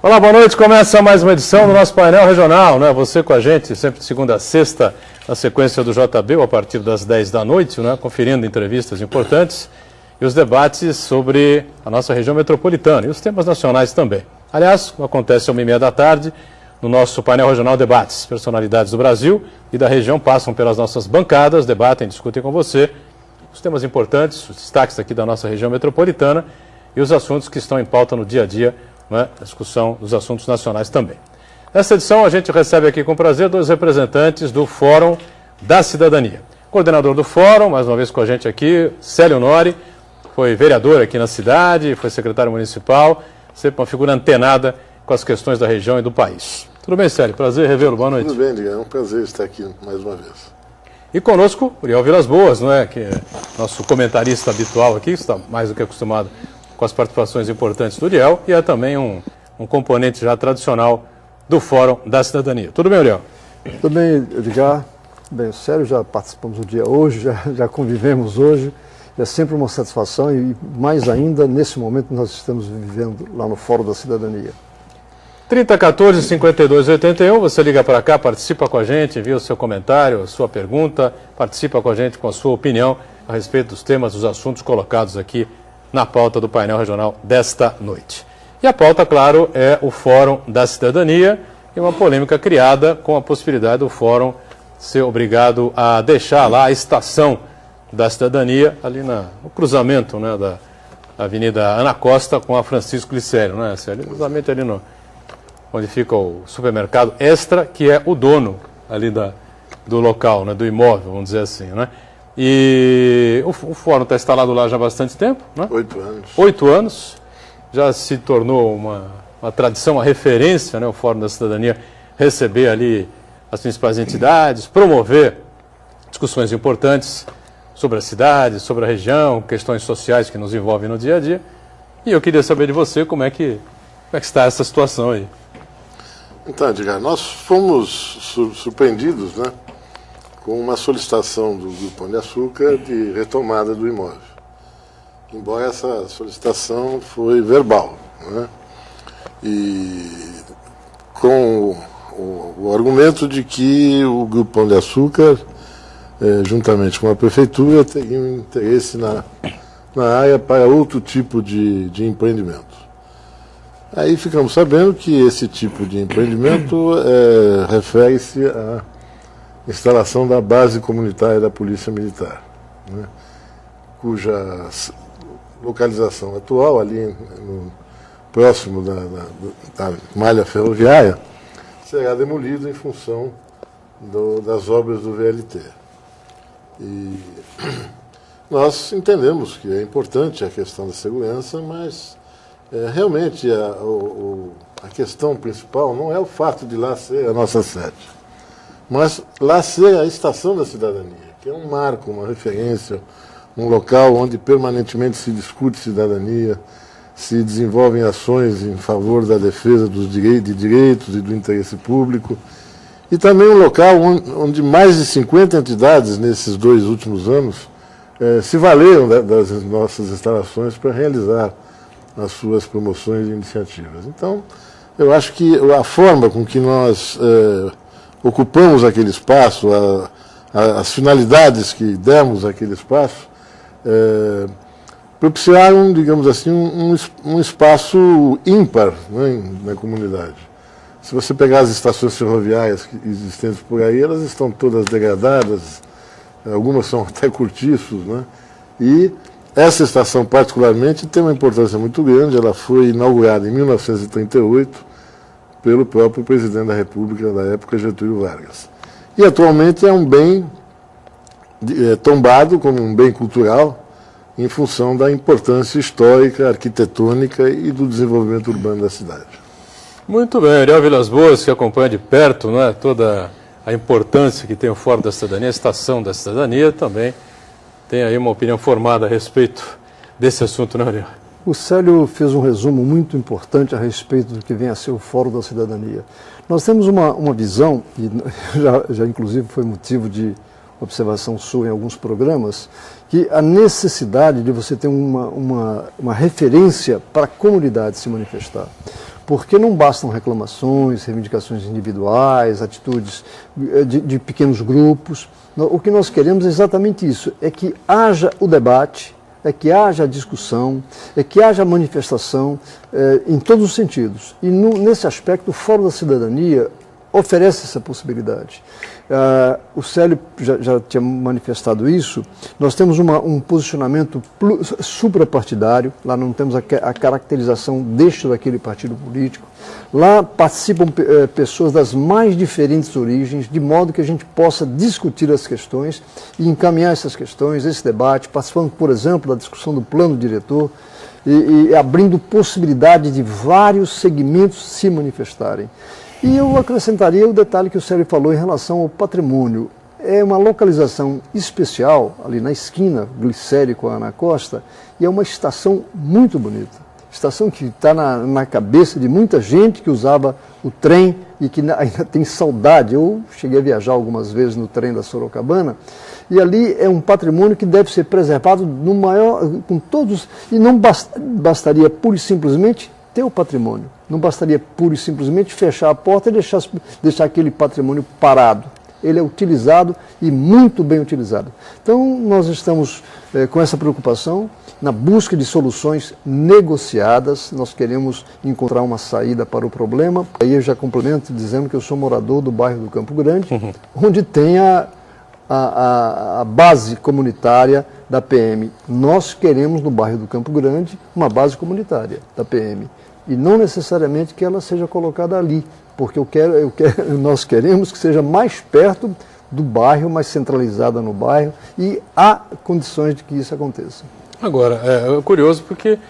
Olá, boa noite. Começa mais uma edição do nosso painel regional, né? Você com a gente, sempre de segunda a sexta, na sequência do JB, a partir das 10 da noite, né? Conferindo entrevistas importantes e os debates sobre a nossa região metropolitana e os temas nacionais também. Aliás, acontece às 1h30 da tarde, no nosso painel regional Debates. Personalidades do Brasil e da região passam pelas nossas bancadas, debatem, discutem com você os temas importantes, os destaques aqui da nossa região metropolitana e os assuntos que estão em pauta no dia a dia, né? A discussão dos assuntos nacionais também. Nesta edição, a gente recebe aqui com prazer dois representantes do Fórum da Cidadania. Coordenador do Fórum, mais uma vez com a gente aqui, Célio Nori, foi vereador aqui na cidade, foi secretário municipal, sempre uma figura antenada com as questões da região e do país. Tudo bem, Célio? Prazer revê-lo. Boa noite. Tudo bem, Diego. É um prazer estar aqui mais uma vez. E conosco, Uriel Vilas Boas, não é? Que é nosso comentarista habitual aqui, está mais do que acostumado com as participações importantes do Uriel, e é também um componente já tradicional do Fórum da Cidadania. Tudo bem, Uriel? Tudo bem, Edgar. Bem, sério, já participamos do dia hoje, já convivemos hoje. É sempre uma satisfação e mais ainda nesse momento que nós estamos vivendo lá no Fórum da Cidadania. 3014-5281, você liga para cá, participa com a gente, envia o seu comentário, a sua pergunta, participa com a gente com a sua opinião a respeito dos temas, dos assuntos colocados aqui na pauta do painel regional desta noite. E a pauta, claro, é o Fórum da Cidadania e uma polêmica criada com a possibilidade do Fórum ser obrigado a deixar lá a estação da Cidadania, ali no cruzamento, né, da Avenida Ana Costa com a Francisco Glicério, né, Célio? Cruzamento ali onde fica o supermercado Extra, que é o dono ali do local, né, do imóvel, vamos dizer assim, né? E o Fórum está instalado lá já há bastante tempo, né? 8 anos. 8 anos, já se tornou uma tradição, uma referência, né, o Fórum da Cidadania receber ali as principais entidades, promover discussões importantes sobre a cidade, sobre a região, questões sociais que nos envolvem no dia a dia. E eu queria saber de você como é que está essa situação aí. Então, Edgar, nós fomos surpreendidos, né, com uma solicitação do Grupo Pão de Açúcar de retomada do imóvel. Embora essa solicitação foi verbal, né, e com o argumento de que o Grupo Pão de Açúcar, juntamente com a Prefeitura, teria um interesse na área para outro tipo de empreendimento. Aí ficamos sabendo que esse tipo de empreendimento refere-se à instalação da base comunitária da Polícia Militar, né, cuja localização atual, ali próximo da malha ferroviária, será demolida em função das obras do VLT. E nós entendemos que é importante a questão da segurança, mas realmente a questão principal não é o fato de lá ser a nossa sede, mas lá ser a Estação da Cidadania, que é um marco, uma referência, um local onde permanentemente se discute cidadania, se desenvolvem ações em favor da defesa dos direitos e do interesse público, e também um local onde mais de 50 entidades nesses 2 últimos anos se valeram das nossas instalações para realizar as suas promoções e iniciativas. Então, eu acho que a forma com que nós ocupamos aquele espaço, as finalidades que demos àquele espaço, propiciaram, digamos assim, um espaço ímpar, né, na comunidade. Se você pegar as estações ferroviárias existentes por aí, elas estão todas degradadas, algumas são até cortiços, né? E essa estação, particularmente, tem uma importância muito grande. Ela foi inaugurada em 1938 pelo próprio presidente da República da época, Getúlio Vargas. E atualmente é um bem tombado como um bem cultural em função da importância histórica, arquitetônica e do desenvolvimento urbano da cidade. Muito bem, Uriel Vilas Boas, que acompanha de perto, né, toda a importância que tem o Fórum da Cidadania, a Estação da Cidadania, também tem aí uma opinião formada a respeito desse assunto, né, Uriel? O Célio fez um resumo muito importante a respeito do que vem a ser o Fórum da Cidadania. Nós temos uma visão, e já inclusive foi motivo de Observação Sul em alguns programas, que a necessidade de você ter uma referência para a comunidade se manifestar. Porque não bastam reclamações, reivindicações individuais, atitudes de pequenos grupos. O que nós queremos é exatamente isso, é que haja o debate, é que haja a discussão, é que haja a manifestação em todos os sentidos. E nesse aspecto, o Fórum da Cidadania oferece essa possibilidade. O Célio já tinha manifestado isso. Nós temos um posicionamento suprapartidário, lá não temos a caracterização deste ou daquele partido político. Lá participam pessoas das mais diferentes origens, de modo que a gente possa discutir as questões e encaminhar essas questões, esse debate, participando, por exemplo, da discussão do plano diretor e abrindo possibilidade de vários segmentos se manifestarem. E eu acrescentaria o detalhe que o Célio falou em relação ao patrimônio. É uma localização especial, ali na esquina, Glicério com a Ana Costa, e é uma estação muito bonita. Estação que está na cabeça de muita gente que usava o trem e que ainda tem saudade. Eu cheguei a viajar algumas vezes no trem da Sorocabana, e ali é um patrimônio que deve ser preservado no maior, com todos, e não bastaria pura e simplesmente ter o patrimônio. Não bastaria pura e simplesmente fechar a porta e deixar aquele patrimônio parado. Ele é utilizado e muito bem utilizado. Então, nós estamos com essa preocupação na busca de soluções negociadas. Nós queremos encontrar uma saída para o problema. Aí eu já complemento dizendo que eu sou morador do bairro do Campo Grande, onde tem a base comunitária da PM. Nós queremos no bairro do Campo Grande uma base comunitária da PM. E não necessariamente que ela seja colocada ali, porque nós queremos que seja mais perto do bairro, mais centralizada no bairro, e há condições de que isso aconteça. Agora, é curioso porque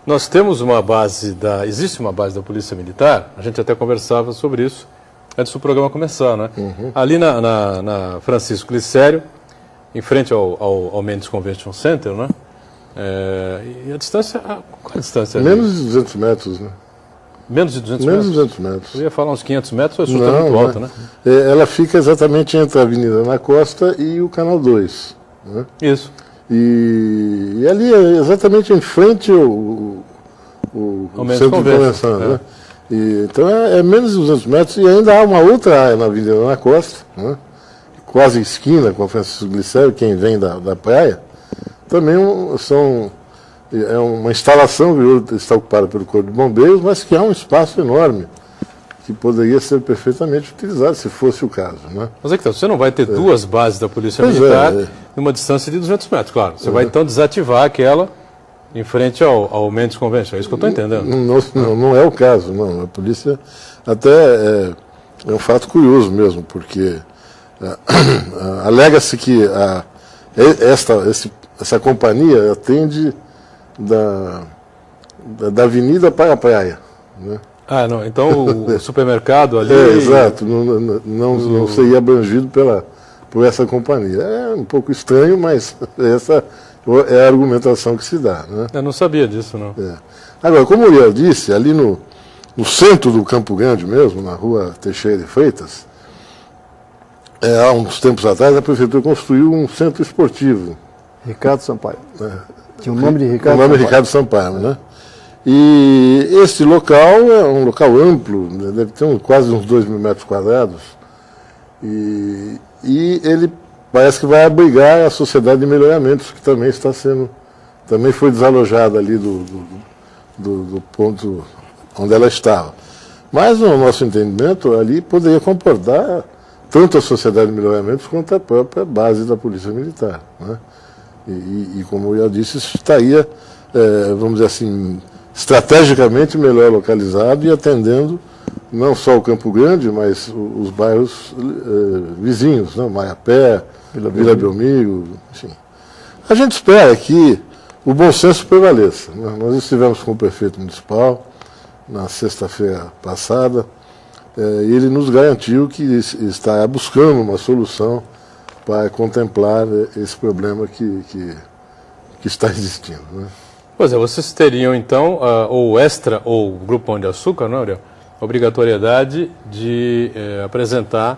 nós temos existe uma base da Polícia Militar, a gente até conversava sobre isso antes do programa começar, né? Ali na Francisco Glicério, em frente ao Mendes Convention Center, né? E a distância, qual é a distância? Menos de 200 metros, né? Menos de 200 Menos metros? de 200 metros. Eu ia falar uns 500 metros, isso está muito alto, né? Ela fica exatamente entre a Avenida Ana Costa e o Canal 2. Né? Isso. E ali é exatamente em frente ao centro de convenção. Né? Então é menos de 200 metros e ainda há uma outra área na Avenida Ana Costa, né? Quase esquina com a Francisco Glicério, quem vem da praia. Também é uma instalação que está ocupada pelo Corpo de Bombeiros, mas que há um espaço enorme que poderia ser perfeitamente utilizado, se fosse o caso. Né? Mas é que você não vai ter duas bases da Polícia Militar numa distância de 200 metros, claro. Você vai então desativar aquela em frente ao Mendes Convention, é isso que eu estou entendendo. Não é o caso, não. A polícia até é um fato curioso mesmo, porque alega-se que essa companhia atende da avenida para a praia. Né? Não. Então o supermercado ali... exato. Não seria abrangido por essa companhia. É um pouco estranho, mas essa é a argumentação que se dá. Né? Eu não sabia disso, não. Agora, como eu disse, ali no centro do Campo Grande mesmo, na rua Teixeira de Freitas, há uns tempos atrás a prefeitura construiu um centro esportivo. Ricardo Sampaio. Tinha o nome de Ricardo Sampaio. O nome de Ricardo Sampaio, né? E esse local é um local amplo, né? Deve ter quase uns 2.000 metros quadrados. E ele parece que vai abrigar a Sociedade de Melhoramentos, que também foi desalojada ali do ponto onde ela estava. Mas, no nosso entendimento, ali poderia comportar tanto a Sociedade de Melhoramentos quanto a própria base da Polícia Militar. Né? E como eu já disse, isso estaria, vamos dizer assim, estrategicamente melhor localizado e atendendo não só o Campo Grande, mas os bairros vizinhos, né? Maiapé, Vila Belmiro, enfim. A gente espera que o bom senso prevaleça. Né? Nós estivemos com o prefeito municipal na sexta-feira passada, e ele nos garantiu que está buscando uma solução para contemplar esse problema que está existindo. Né? Pois é, vocês teriam então, ou Extra ou o Grupo Pão de Açúcar, não, Ariel? Obrigatoriedade de apresentar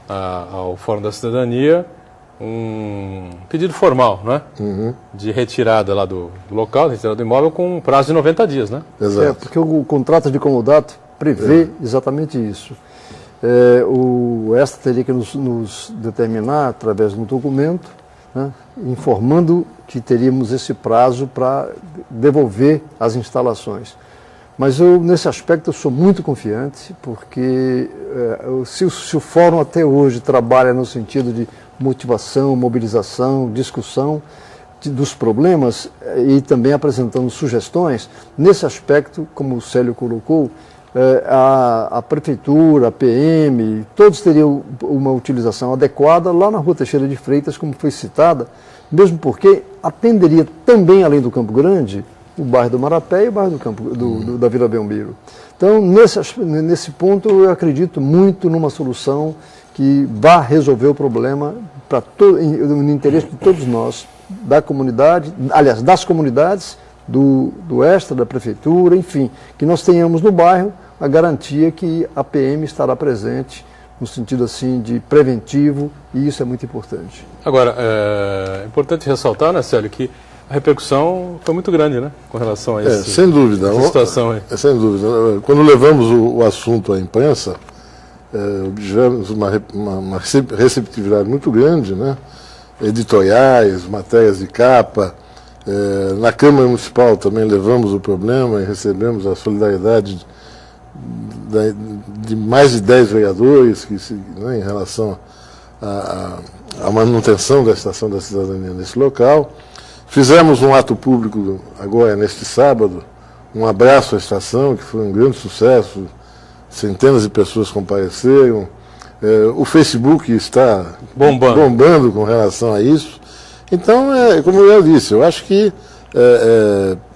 ao Fórum da Cidadania um pedido formal, né? De retirada lá do local, retirada do imóvel com um prazo de 90 dias, né? Exato. Porque o contrato de comodato prevê exatamente isso. O ESTA teria que nos determinar, através de um documento, né, informando que teríamos esse prazo para devolver as instalações. Mas nesse aspecto, eu sou muito confiante, porque se o fórum até hoje trabalha no sentido de motivação, mobilização, discussão dos problemas e também apresentando sugestões, nesse aspecto, como o Célio colocou, a Prefeitura, a PM, todos teriam uma utilização adequada lá na Rua Teixeira de Freitas, como foi citada, mesmo porque atenderia também, além do Campo Grande, o bairro do Marapé e o bairro da Vila Belmiro. Então, nesse ponto, eu acredito muito numa solução que vá resolver o problema no interesse de todos nós, da comunidade, aliás, das comunidades, do ESTA, da Prefeitura, enfim, que nós tenhamos no bairro a garantia que a PM estará presente no sentido assim de preventivo, e isso é muito importante. Agora, é importante ressaltar, né, Célio, que a repercussão foi muito grande, né, com relação a sem dúvida. Essa situação aí. Sem dúvida. Quando levamos o assunto à imprensa, obtivemos uma receptividade muito grande, né? Editoriais, matérias de capa. Na Câmara Municipal também levamos o problema e recebemos a solidariedade de mais de 10 vereadores né, em relação à manutenção da Estação da Cidadania nesse local. Fizemos um ato público agora, neste sábado, um abraço à estação, que foi um grande sucesso, centenas de pessoas compareceram. O Facebook está bombando com relação a isso. Então, como eu disse, eu acho que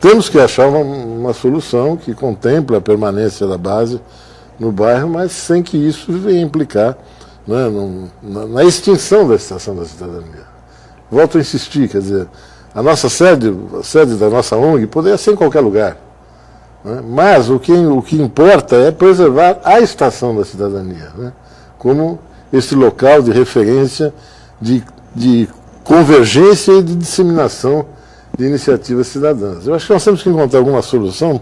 temos que achar uma solução que contemple a permanência da base no bairro, mas sem que isso venha implicar, né, na extinção da Estação da Cidadania. Volto a insistir, quer dizer, a nossa a sede da nossa ONG poderia ser em qualquer lugar, né, mas o que importa é preservar a Estação da Cidadania, né, como esse local de referência, de convergência e de disseminação de iniciativas cidadãs. Eu acho que nós temos que encontrar alguma solução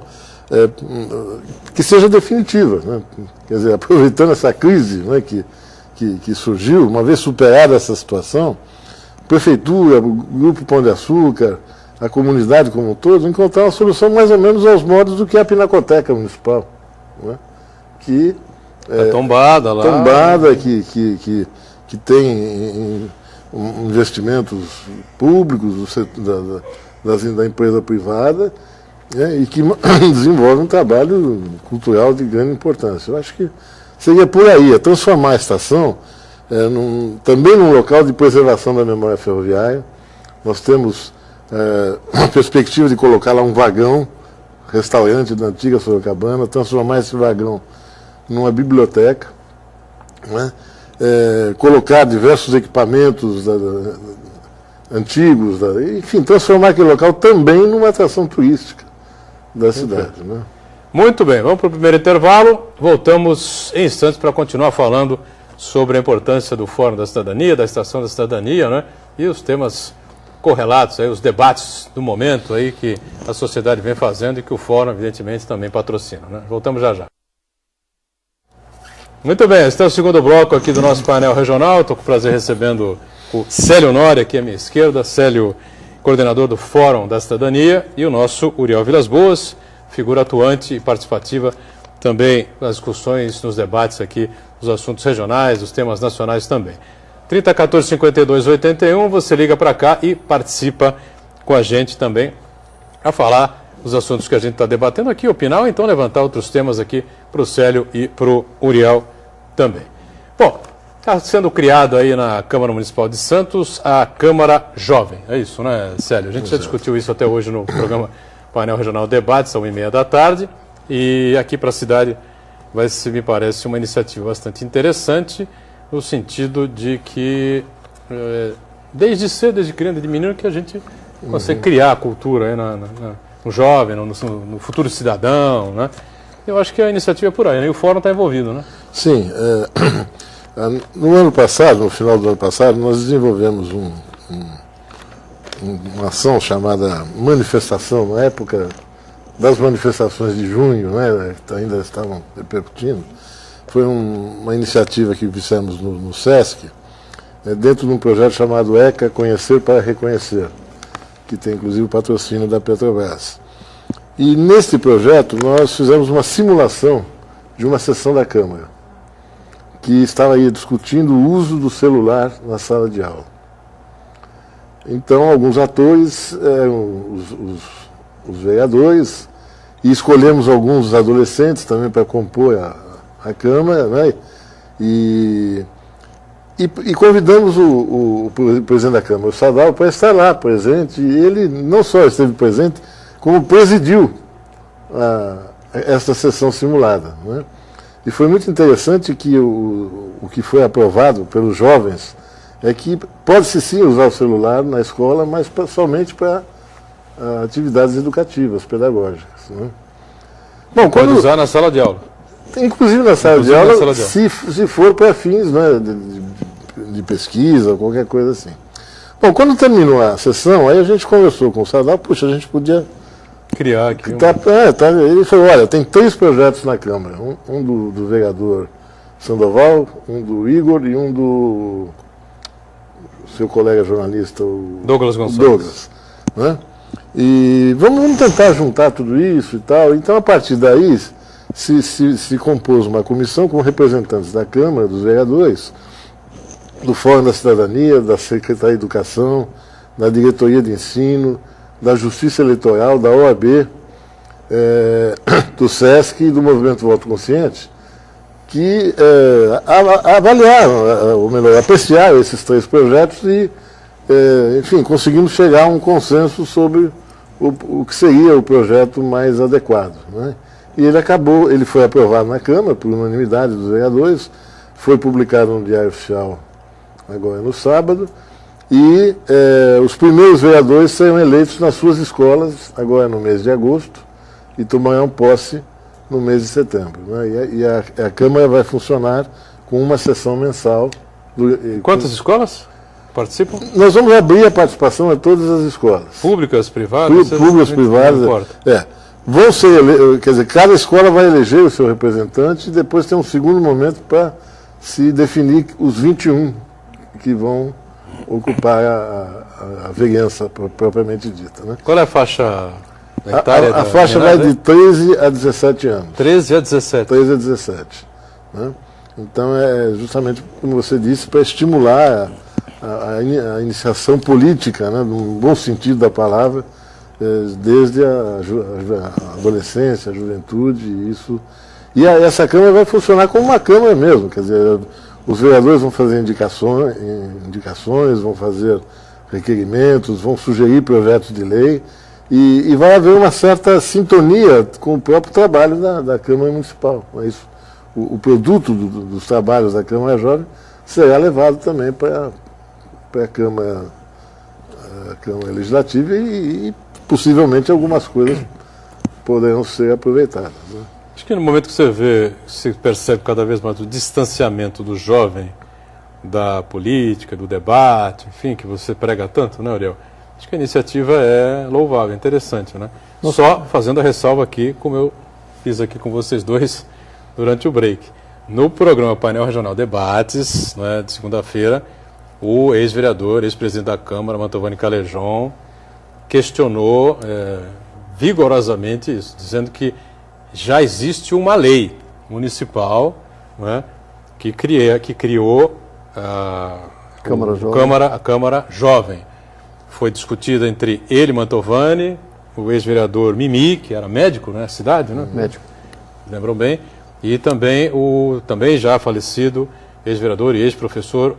que seja definitiva, né? Quer dizer, aproveitando essa crise, né, que surgiu, uma vez superada essa situação, a Prefeitura, o Grupo Pão de Açúcar, a comunidade como um todo, encontrar uma solução mais ou menos aos modos do que a Pinacoteca Municipal, né? Que tombada lá. Tombada, que tem investimentos públicos da empresa privada, né, e que desenvolve um trabalho cultural de grande importância. Eu acho que seria por aí, transformar a estação também num local de preservação da memória ferroviária. Nós temos a perspectiva de colocar lá um vagão, restaurante da antiga Sorocabana, transformar esse vagão numa biblioteca, né? Colocar diversos equipamentos antigos, enfim, transformar aquele local também numa atração turística da cidade. Né? Muito bem, vamos para o primeiro intervalo, voltamos em instantes para continuar falando sobre a importância do Fórum da Cidadania, da Estação da Cidadania, né? E os temas correlatos, aí, os debates do momento aí que a sociedade vem fazendo e que o Fórum, evidentemente, também patrocina. Né? Voltamos já já. Muito bem, este é o segundo bloco aqui do nosso painel regional. Estou com o prazer recebendo o Célio Nori, aqui à minha esquerda, Célio, coordenador do Fórum da Cidadania, e o nosso Uriel Vilas Boas, figura atuante e participativa também nas discussões, nos debates aqui, dos assuntos regionais, dos temas nacionais também. 30 14 52 81, você liga para cá e participa com a gente também a falar os assuntos que a gente está debatendo aqui, opinar, ou então levantar outros temas aqui para o Célio e para o Uriel também. Bom, está sendo criado aí na Câmara Municipal de Santos a Câmara Jovem, é isso, né, Célio? A gente já discutiu isso até hoje no programa Painel Regional Debates, às 1h30 da tarde, e aqui para a cidade vai ser, me parece, uma iniciativa bastante interessante, no sentido de que, desde cedo, desde criança, de menino, que a gente consegue criar a cultura aí no jovem, no futuro cidadão, né? Eu acho que a iniciativa é por aí, né? E o Fórum está envolvido, né? Sim. No ano passado, no final do ano passado, nós desenvolvemos uma ação chamada manifestação, na época das manifestações de junho, né, que ainda estavam repercutindo. Foi uma iniciativa que fizemos no SESC, dentro de um projeto chamado ECA, Conhecer para Reconhecer, que tem inclusive o patrocínio da Petrobras. E neste projeto nós fizemos uma simulação de uma sessão da Câmara, que estava aí discutindo o uso do celular na sala de aula. Então, alguns atores eram os vereadores, e escolhemos alguns adolescentes também para compor a Câmara, né? E convidamos o presidente da Câmara, o Sadal, para estar lá presente, e ele não só esteve presente, como presidiu esta sessão simulada, né? E foi muito interessante que o que foi aprovado pelos jovens é que pode-se sim usar o celular na escola, mas somente para atividades educativas, pedagógicas, né? Bom, pode usar na sala de aula. Inclusive na sala de aula, se for para fins, né, de pesquisa ou qualquer coisa assim. Bom, quando terminou a sessão, aí a gente conversou com o Sadal, puxa, a gente podia criar aqui. Ele falou, olha, tem 3 projetos na Câmara, um do vereador Sandoval, um do Igor e um do seu colega jornalista, o Douglas Gonçalves. Douglas, né? E vamos tentar juntar tudo isso e tal. Então, a partir daí, se compôs uma comissão com representantes da Câmara, dos vereadores, do Fórum da Cidadania, da Secretaria de Educação, da Diretoria de Ensino, da Justiça Eleitoral, da OAB, do SESC e do Movimento Voto Consciente, que avaliaram, ou melhor, apreciaram esses 3 projetos e, enfim, conseguimos chegar a um consenso sobre o que seria o projeto mais adequado, né? E ele foi aprovado na Câmara por unanimidade dos vereadores, foi publicado no Diário Oficial agora no sábado, e os primeiros vereadores serão eleitos nas suas escolas agora no mês de agosto e tomarão posse no mês de setembro, né? E a Câmara vai funcionar com uma sessão mensal. Quantas escolas participam? Nós vamos abrir a participação a todas as escolas. Públicas, privadas? Públicas, privadas. Vão ser, quer dizer, cada escola vai eleger o seu representante e depois tem um segundo momento para se definir os 21 que vão ocupar a vereança propriamente dita, né? Qual é a faixa etária? A faixa vai de 13 a 17 anos. 13 a 17. 13 a 17. Né? Então, é justamente, como você disse, para estimular a iniciação política, né, num bom sentido da palavra, desde a adolescência, a juventude, isso. E essa Câmara vai funcionar como uma Câmara mesmo, quer dizer, os vereadores vão fazer indicações, vão fazer requerimentos, vão sugerir projetos de lei, e vai haver uma certa sintonia com o próprio trabalho da Câmara Municipal. É isso. O produto dos trabalhos da Câmara Jovem será levado também para a Câmara Legislativa e possivelmente algumas coisas poderão ser aproveitadas, né? Acho que no momento que você percebe cada vez mais o distanciamento do jovem da política, do debate, enfim, que você prega tanto, né, Uriel? Acho que a iniciativa é louvável, interessante, né? Só fazendo a ressalva aqui, como eu fiz aqui com vocês dois durante o break. No programa Painel Regional Debates, né, de segunda-feira, o ex-vereador, ex-presidente da Câmara, Mantovani Callejon, questionou vigorosamente isso, dizendo que já existe uma lei municipal, né, que criou a Câmara Jovem. Foi discutida entre ele, Mantovani, o ex-vereador Mimi, que era médico, né, na cidade, né? Médico. Lembram bem? E também o também já falecido ex-vereador e ex-professor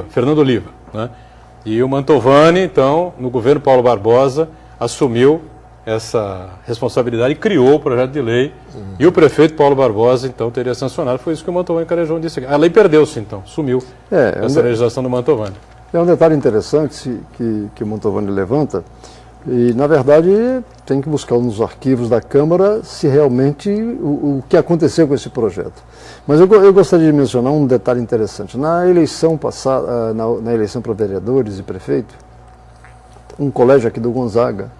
Fernando Oliva, né? E o Mantovani, então, no governo Paulo Barbosa, assumiu essa responsabilidade e criou o projeto de lei. E o prefeito Paulo Barbosa, então, teria sancionado. Foi isso que o Mantovani Callejon disse aqui. A lei perdeu-se, então, sumiu essa legislação do Mantovani. É um detalhe interessante que o Mantovani levanta, E, na verdade, tem que buscar nos arquivos da Câmara se realmente o que aconteceu com esse projeto. Mas eu gostaria de mencionar um detalhe interessante. Na eleição passada, na eleição para vereadores e prefeito, um colégio aqui do Gonzaga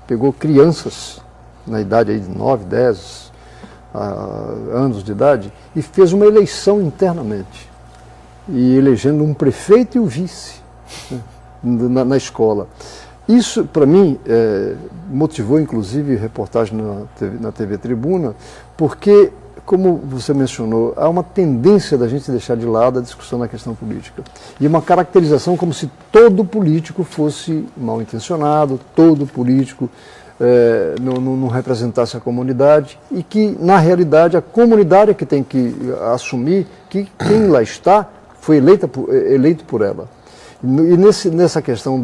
pegou crianças na idade aí de 9, 10 anos de idade e fez uma eleição internamente, e elegendo um prefeito e o vice, né, na escola. Isso, para mim, motivou, inclusive, reportagem na TV Tribuna, porque, como você mencionou, há uma tendência da gente deixar de lado a discussão na questão política. E uma caracterização como se todo político fosse mal intencionado, todo político não representasse a comunidade, e que, na realidade, a comunidade é que tem que assumir que quem lá está foi eleito por ela. E nessa questão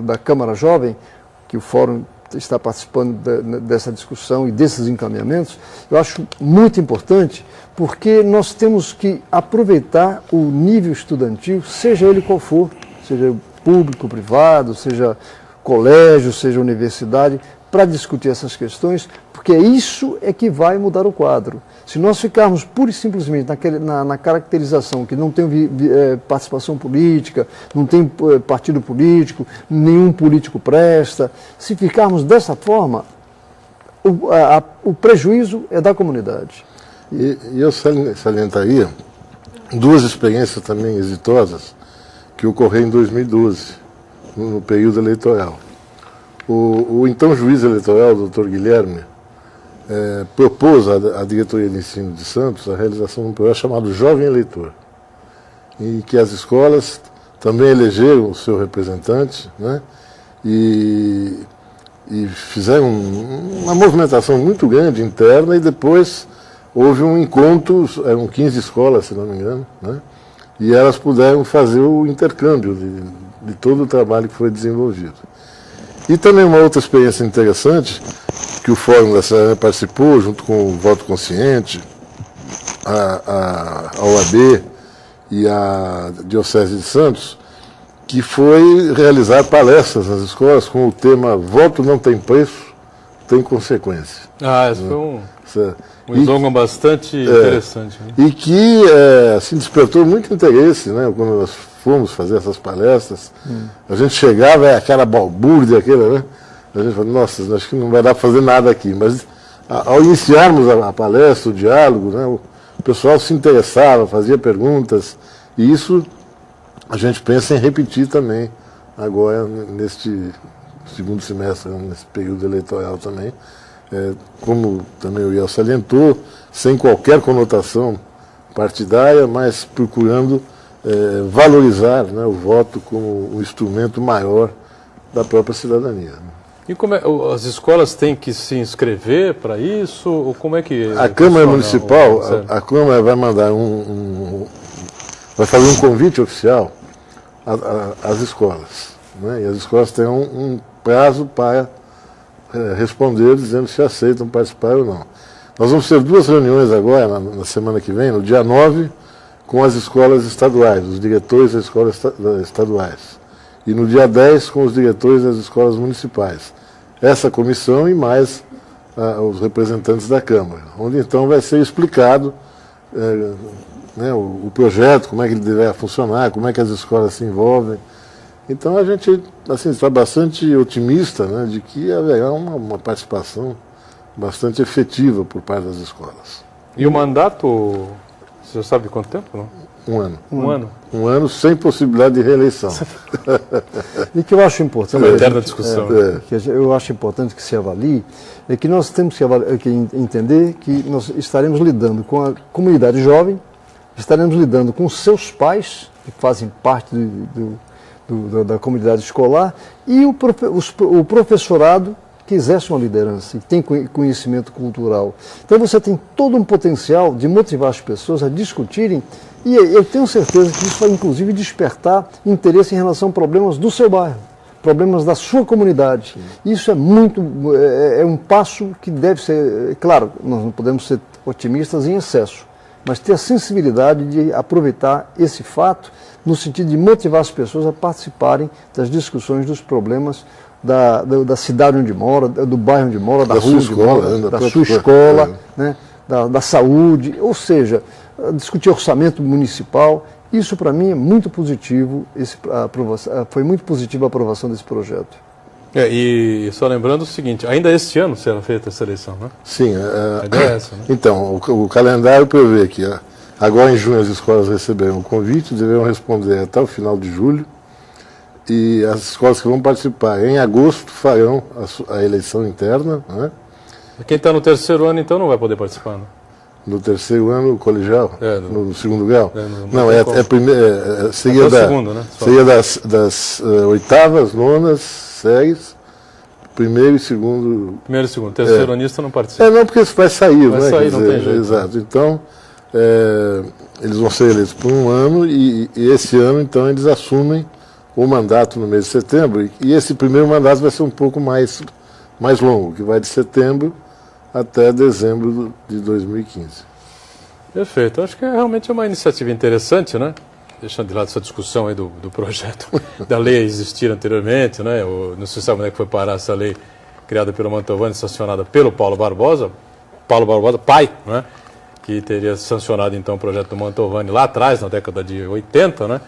da Câmara Jovem, que o Fórum está participando dessa discussão e desses encaminhamentos, eu acho muito importante, porque nós temos que aproveitar o nível estudantil, seja ele qual for, seja público, privado, seja colégio, seja universidade, para discutir essas questões, porque isso é que vai mudar o quadro. Se nós ficarmos pura e simplesmente na caracterização que não tem participação política, não tem partido político, nenhum político presta, se ficarmos dessa forma, o prejuízo é da comunidade. E eu salientaria duas experiências também exitosas que ocorreram em 2012, no período eleitoral. O então juiz eleitoral, doutor Guilherme, propôs à diretoria de ensino de Santos a realização de um projeto chamado Jovem Eleitor, em que as escolas também elegeram o seu representante, né, e fizeram uma movimentação muito grande interna, e depois houve um encontro, eram 15 escolas, se não me engano, né, e elas puderam fazer o intercâmbio de todo o trabalho que foi desenvolvido. E também uma outra experiência interessante, que o Fórum da Cidadania participou, junto com o Voto Consciente, a OAB e a Diocese de Santos, que foi realizar palestras nas escolas com o tema "Voto não tem preço, tem consequência". Esse foi um slogan bastante interessante. Né? E que assim, despertou muito interesse, né, quando nós fomos fazer essas palestras. A gente chegava, aquela balbúrdia, né? A gente falou, nossa, acho que não vai dar para fazer nada aqui. Mas ao iniciarmos a palestra, o diálogo, né, o pessoal se interessava, fazia perguntas, e isso a gente pensa em repetir também agora neste segundo semestre, nesse período eleitoral também, como também o Iel salientou, sem qualquer conotação partidária, mas procurando valorizar, né, o voto como um instrumento maior da própria cidadania. E como as escolas têm que se inscrever para isso? Ou como é que a Câmara Municipal, a Câmara vai mandar vai fazer um convite oficial às escolas, né, e as escolas têm um prazo para responder dizendo se aceitam participar ou não. Nós vamos ter 2 reuniões agora, na semana que vem, no dia 9, com as escolas estaduais, os diretores das escolas estaduais. E no dia 10, com os diretores das escolas municipais. Essa comissão e mais os representantes da Câmara, onde então vai ser explicado né, o projeto, como é que ele deve funcionar, como é que as escolas se envolvem. Então a gente assim, está bastante otimista, né, de que haverá uma participação bastante efetiva por parte das escolas. E o mandato, você já sabe de quanto tempo? Não? Um ano. Um ano Sem possibilidade de reeleição. E que eu acho importante, uma eterna discussão. Que eu acho importante que se avalie, é que nós temos que entender que nós estaremos lidando com a comunidade jovem, estaremos lidando com seus pais, que fazem parte da comunidade escolar, e o professorado, que exerce uma liderança e tem conhecimento cultural. Então você tem todo um potencial de motivar as pessoas a discutirem, e eu tenho certeza que isso vai inclusive despertar interesse em relação a problemas do seu bairro, problemas da sua comunidade. Isso é um passo que deve ser, claro, nós não podemos ser otimistas em excesso, mas ter a sensibilidade de aproveitar esse fato no sentido de motivar as pessoas a participarem das discussões dos problemas da cidade onde mora, do bairro onde mora, da rua onde mora, da sua escola, né, da saúde, ou seja, discutir orçamento municipal. Isso, para mim, é muito positivo, foi muito positiva a aprovação desse projeto. E só lembrando o seguinte, ainda este ano será feita essa eleição, né? Sim. A ideia é essa, né? Então, o calendário prevê que agora em junho as escolas receberão o convite, deverão responder até o final de julho, e as escolas que vão participar em agosto farão a eleição interna, né? Quem está no terceiro ano, então, não vai poder participar, né? No terceiro ano colegial, no segundo grau? Seria segundo, né? Seria das oitavas, nonas séries, primeiro e segundo. Primeiro e segundo, terceiro anista não participa. Não, porque isso vai sair, vai né? Sair, não tem jeito. Exato. Então, eles vão ser eleitos por um ano e esse ano, então, eles assumem o mandato no mês de setembro. E esse primeiro mandato vai ser um pouco mais longo, que vai de setembro até dezembro de 2015. Perfeito. Acho que realmente é uma iniciativa interessante, né? Deixando de lado essa discussão aí do projeto da lei existir anteriormente, né? Não se sabe onde é que foi parar essa lei criada pelo Mantovani, sancionada pelo Paulo Barbosa, pai, né? Que teria sancionado então o projeto do Mantovani lá atrás, na década de 80, né?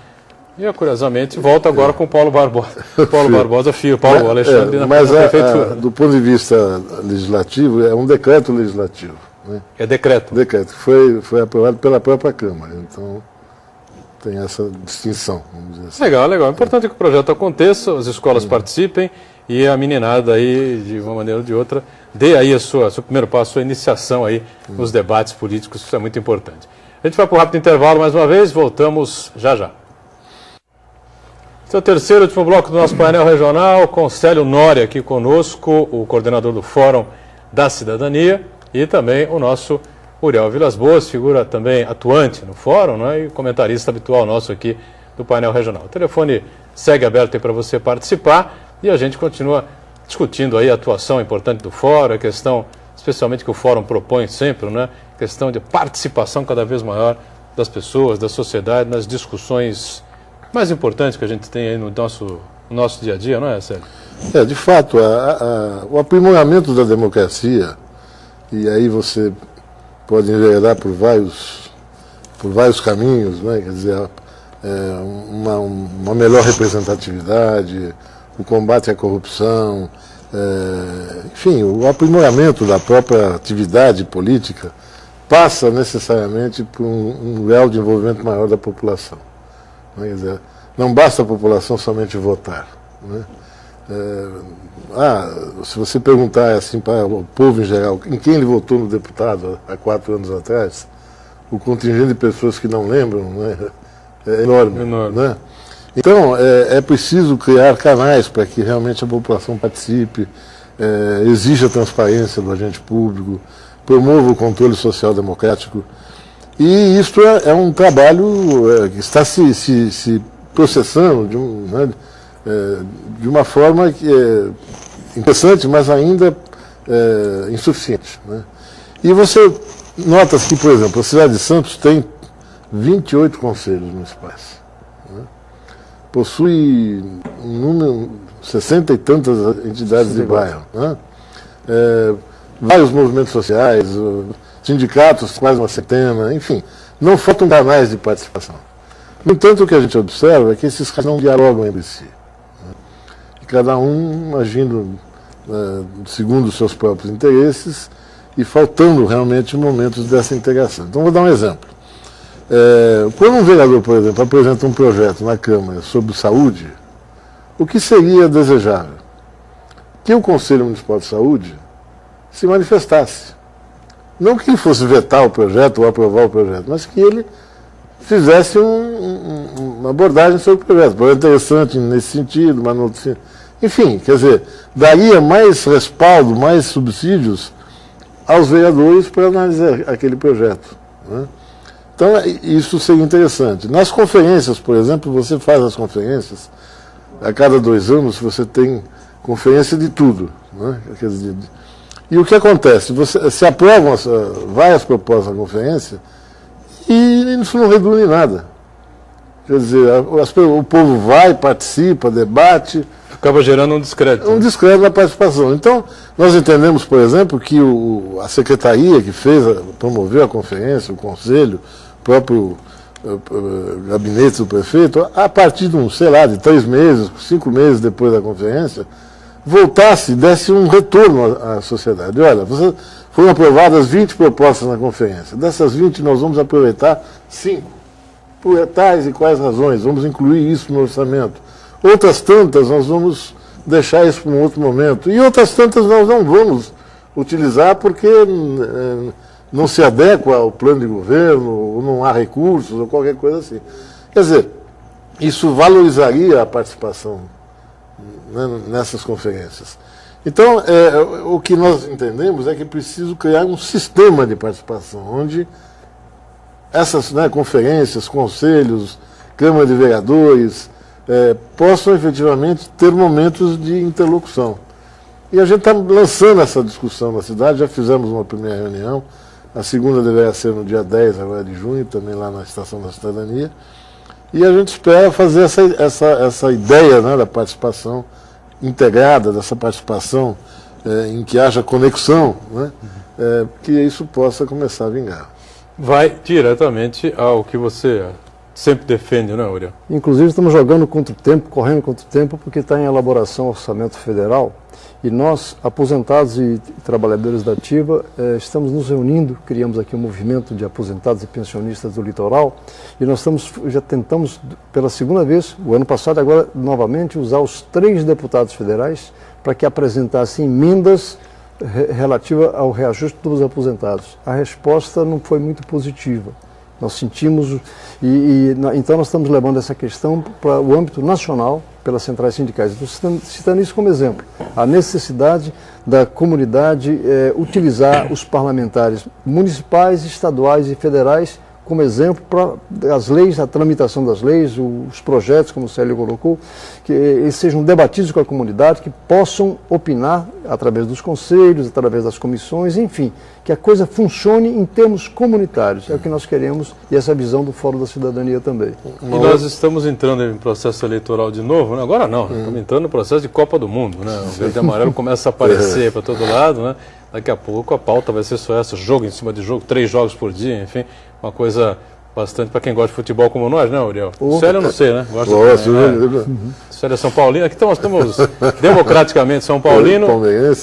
E, curiosamente, volta agora com o Paulo Barbosa. Paulo Barbosa, filho, Paulo Alexandre, na prefeitura. Do ponto de vista legislativo, é um decreto legislativo. Né? É decreto? Decreto, que foi aprovado pela própria Câmara. Então, tem essa distinção, vamos dizer assim. Legal, legal. O importante é que o projeto aconteça, as escolas participem e a meninada aí, de uma maneira ou de outra, dê aí seu primeiro passo, a sua iniciação aí nos debates políticos, isso é muito importante. A gente vai para um rápido intervalo mais uma vez, voltamos já já. Esse é o terceiro e último bloco do nosso painel regional, com Célio Nória aqui conosco, o coordenador do Fórum da Cidadania, e também o nosso Uriel Vilas Boas, figura também atuante no Fórum, né, e comentarista habitual nosso aqui do painel regional. O telefone segue aberto aí para você participar e a gente continua discutindo aí a atuação importante do Fórum, a questão especialmente que o Fórum propõe sempre, né, questão de participação cada vez maior das pessoas, da sociedade, nas discussões mais importante que a gente tem aí no nosso dia a dia, não é, Sérgio? De fato, o aprimoramento da democracia, e aí você pode enveredar por vários caminhos, né? Quer dizer, uma melhor representatividade, o combate à corrupção, enfim, o aprimoramento da própria atividade política passa necessariamente por um grau de envolvimento maior da população. Quer dizer, não basta a população somente votar. Né? Se você perguntar assim para o povo em geral, em quem ele votou no deputado há 4 anos atrás, o contingente de pessoas que não lembram, né, é enorme. Né? Então, é preciso criar canais para que realmente a população participe, exija a transparência do agente público, promova o controle social democrático. E isso é um trabalho que está se processando de uma forma que é interessante, mas ainda insuficiente. Né? E você nota que, por exemplo, a cidade de Santos tem 28 conselhos municipais. Né? Possui 60 e tantas entidades de bairro. Né? Vários movimentos sociais, sindicatos, quase uma centena, enfim, não faltam canais de participação. No entanto, o que a gente observa é que esses canais não dialogam entre si. Né? E cada um agindo segundo os seus próprios interesses e faltando realmente momentos dessa integração. Então, vou dar um exemplo. Quando um vereador, por exemplo, apresenta um projeto na Câmara sobre saúde, o que seria desejável? Que o Conselho Municipal de Saúde se manifestasse. Não que ele fosse vetar o projeto ou aprovar o projeto, mas que ele fizesse uma abordagem sobre o projeto. Foi interessante nesse sentido, mas no outro sentido. Enfim, quer dizer, daria mais respaldo, mais subsídios aos vereadores para analisar aquele projeto. Né? Então, isso seria interessante. Nas conferências, por exemplo, você faz as conferências, a cada 2 anos você tem conferência de tudo. Né? Quer dizer, e o que acontece? Se aprovam várias propostas na conferência e isso não reduz em nada. Quer dizer, o povo vai, participa, debate. Acaba gerando um descrédito. Um descrédito na participação. Então, nós entendemos, por exemplo, que a secretaria que promoveu a conferência, o conselho, o próprio gabinete do prefeito, a partir de de 3 meses, 5 meses depois da conferência, voltasse, desse um retorno à sociedade. Olha, foram aprovadas 20 propostas na conferência. Dessas 20, nós vamos aproveitar 5. Por tais e quais razões? Vamos incluir isso no orçamento. Outras tantas nós vamos deixar isso para um outro momento. E outras tantas nós não vamos utilizar porque não se adequa ao plano de governo, ou não há recursos, ou qualquer coisa assim. Quer dizer, isso valorizaria a participação, né, nessas conferências. Então, o que nós entendemos é que é preciso criar um sistema de participação, onde essas, né, conferências, conselhos, Câmara de Vereadores, possam efetivamente ter momentos de interlocução. E a gente está lançando essa discussão na cidade, já fizemos uma primeira reunião, a segunda deverá ser no dia 10 agora de junho, também lá na Estação da Cidadania, e a gente espera fazer essa ideia, né, da participação integrada, dessa participação em que haja conexão, né, que isso possa começar a vingar. Vai diretamente ao que você sempre defende, não é, Uriel? Inclusive estamos jogando contra o tempo, correndo contra o tempo, porque está em elaboração o orçamento federal e nós, aposentados e trabalhadores da ativa, estamos nos reunindo, criamos aqui um movimento de aposentados e pensionistas do litoral e nós já tentamos pela segunda vez, o ano passado agora novamente, usar os 3 deputados federais para que apresentassem emendas relativa ao reajuste dos aposentados. A resposta não foi muito positiva. Nós sentimos, então nós estamos levando essa questão para o âmbito nacional, pelas centrais sindicais. Estou citando isso como exemplo. A necessidade da comunidade utilizar os parlamentares municipais, estaduais e federais como exemplo para as leis, a tramitação das leis, os projetos, como o Célio colocou, que eles sejam debatidos com a comunidade, que possam opinar através dos conselhos, através das comissões, enfim, que a coisa funcione em termos comunitários. É o que nós queremos e essa visão do Fórum da Cidadania também. E nós estamos entrando em processo eleitoral de novo, né? Agora não, estamos entrando no processo de Copa do Mundo, né? O verde e amarelo começa a aparecer para todo lado, né? Daqui a pouco a pauta vai ser só essa, jogo em cima de jogo, 3 jogos por dia, enfim, uma coisa bastante para quem gosta de futebol como nós, né, Uriel? O Célio eu não sei, né? Gosto, né? Célio é São Paulino, aqui estamos democraticamente São Paulino,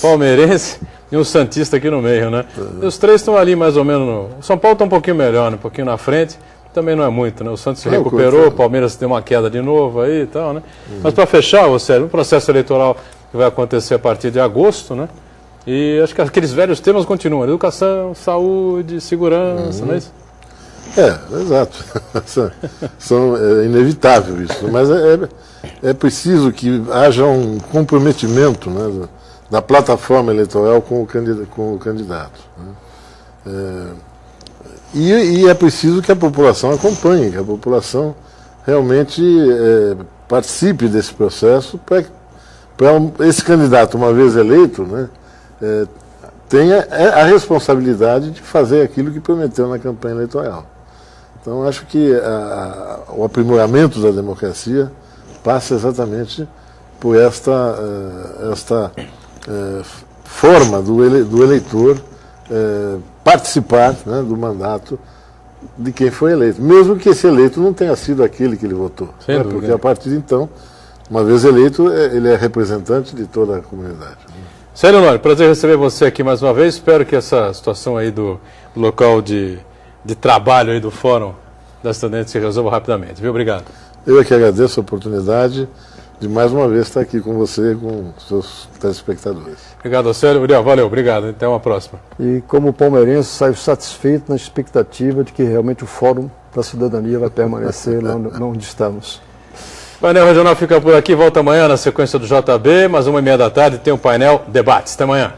palmeirense e um santista aqui no meio, né? E os 3 estão ali mais ou menos, o São Paulo está um pouquinho melhor, né? Um pouquinho na frente, também não é muito, né? O Santos se recuperou, o Palmeiras deu uma queda de novo aí e tal, né? Mas para fechar, Célio, o processo eleitoral que vai acontecer a partir de agosto, né? E acho que aqueles velhos temas continuam, educação, saúde, segurança, não é isso? Exato. É inevitável isso, mas é preciso que haja um comprometimento, né, da plataforma eleitoral com o candidato. Né? E é preciso que a população acompanhe, que a população realmente participe desse processo para esse candidato, uma vez eleito, né, tenha a responsabilidade de fazer aquilo que prometeu na campanha eleitoral. Então, acho que o aprimoramento da democracia passa exatamente por esta forma do eleitor participar, né, do mandato de quem foi eleito, mesmo que esse eleito não tenha sido aquele que ele votou. Né, porque a partir de então, uma vez eleito, ele é representante de toda a comunidade. Célio Honório, prazer receber você aqui mais uma vez. Espero que essa situação aí do local de trabalho aí do Fórum da Cidadania se resolva rapidamente. Viu? Obrigado. Eu é que agradeço a oportunidade de mais uma vez estar aqui com você e com os seus telespectadores. Obrigado, Célio. Uriel, valeu, obrigado. Até uma próxima. E como palmeirense, saio satisfeito na expectativa de que realmente o Fórum da Cidadania vai permanecer lá onde estamos. O painel regional fica por aqui, volta amanhã na sequência do JB, mas 1h30 da tarde tem o painel Debates. Até amanhã.